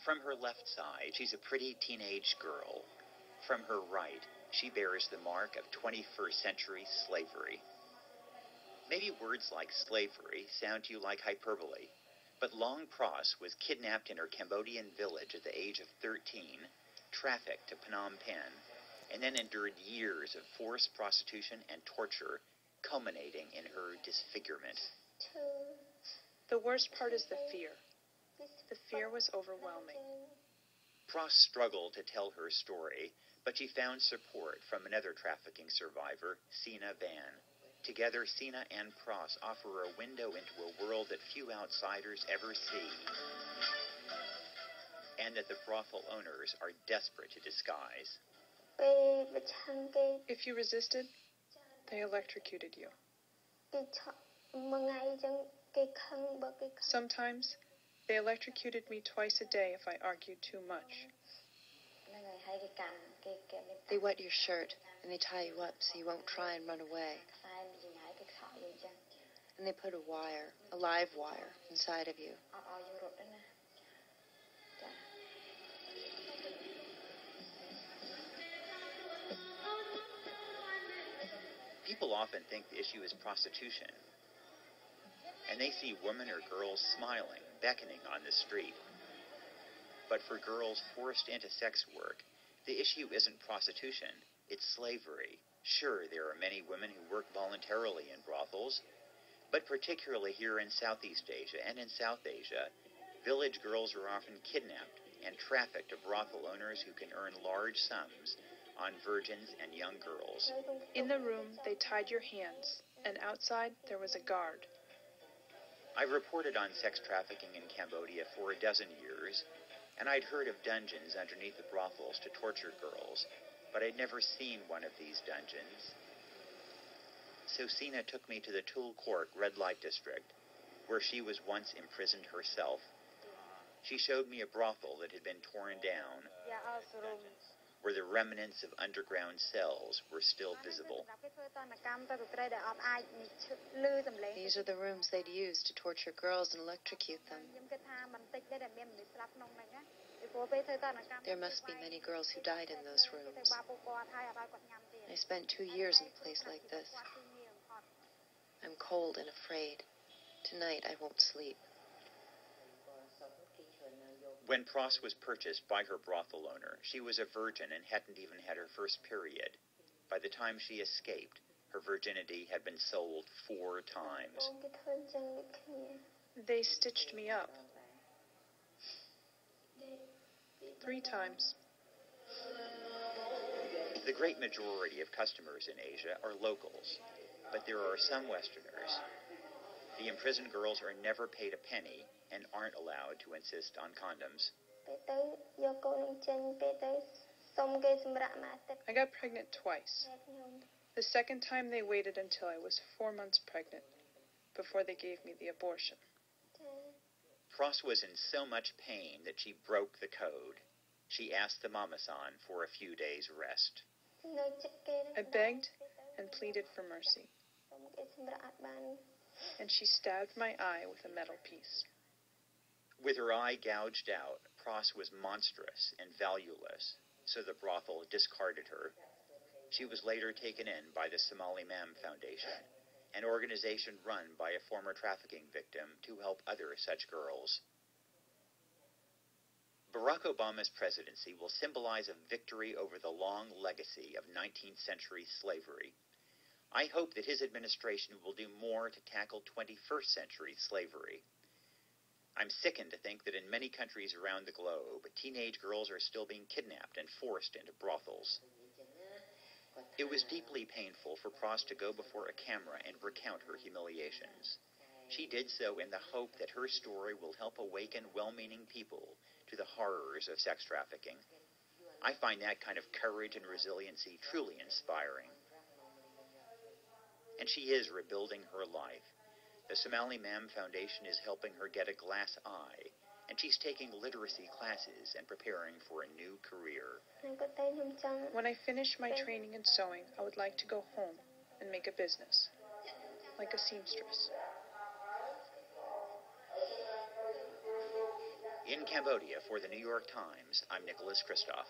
From her left side, she's a pretty teenage girl. From her right, she bears the mark of 21st century slavery. Maybe words like slavery sound to you like hyperbole, but Long Pros was kidnapped in her Cambodian village at the age of 13, trafficked to Phnom Penh, and then endured years of forced prostitution and torture, culminating in her disfigurement. The worst part is the fear. The fear was overwhelming. Pros struggled to tell her story, but she found support from another trafficking survivor, Sina Van. Together, Sina and Pros offer a window into a world that few outsiders ever see, and that the brothel owners are desperate to disguise. If you resisted, they electrocuted you. Sometimes, they electrocuted me twice a day if I argued too much. They wet your shirt, and they tie you up so you won't try and run away. And they put a live wire, inside of you. People often think the issue is prostitution, and they see women or girls smiling, beckoning on the street. But for girls forced into sex work, the issue isn't prostitution, it's slavery. Sure, there are many women who work voluntarily in brothels, but particularly here in Southeast Asia and in South Asia, village girls are often kidnapped and trafficked to brothel owners who can earn large sums on virgins and young girls. In the room, they tied your hands, and outside there was a guard. I've reported on sex trafficking in Cambodia for a dozen years, and I'd heard of dungeons underneath the brothels to torture girls, but I'd never seen one of these dungeons. So Sina took me to the Tul Kork red light district, where she was once imprisoned herself. She showed me a brothel that had been torn down, where the remnants of underground cells were still visible. These are the rooms they'd use to torture girls and electrocute them. There must be many girls who died in those rooms. I spent 2 years in a place like this. I'm cold and afraid. Tonight I won't sleep. When Pros was purchased by her brothel owner, she was a virgin and hadn't even had her first period. By the time she escaped, her virginity had been sold 4 times. They stitched me up. 3 times. The great majority of customers in Asia are locals, but there are some Westerners. The imprisoned girls are never paid a penny and aren't allowed to insist on condoms. I got pregnant twice. The second time they waited until I was 4 months pregnant before they gave me the abortion. Pros was in so much pain that she broke the code. She asked the mama-san for a few days' rest. I begged and pleaded for mercy, and she stabbed my eye with a metal piece. With her eye gouged out, Pros was monstrous and valueless, so the brothel discarded her. She was later taken in by the Somali Mam Foundation, an organization run by a former trafficking victim to help other such girls. Barack Obama's presidency will symbolize a victory over the long legacy of 19th century slavery. I hope that his administration will do more to tackle 21st century slavery. I'm sickened to think that in many countries around the globe, teenage girls are still being kidnapped and forced into brothels. It was deeply painful for Pros to go before a camera and recount her humiliations. She did so in the hope that her story will help awaken well-meaning people to the horrors of sex trafficking. I find that kind of courage and resiliency truly inspiring. And she is rebuilding her life. The Somali Mam Foundation is helping her get a glass eye, and she's taking literacy classes and preparing for a new career. When I finish my training in sewing, I would like to go home and make a business, like a seamstress. In Cambodia, for the New York Times, I'm Nicholas Kristof.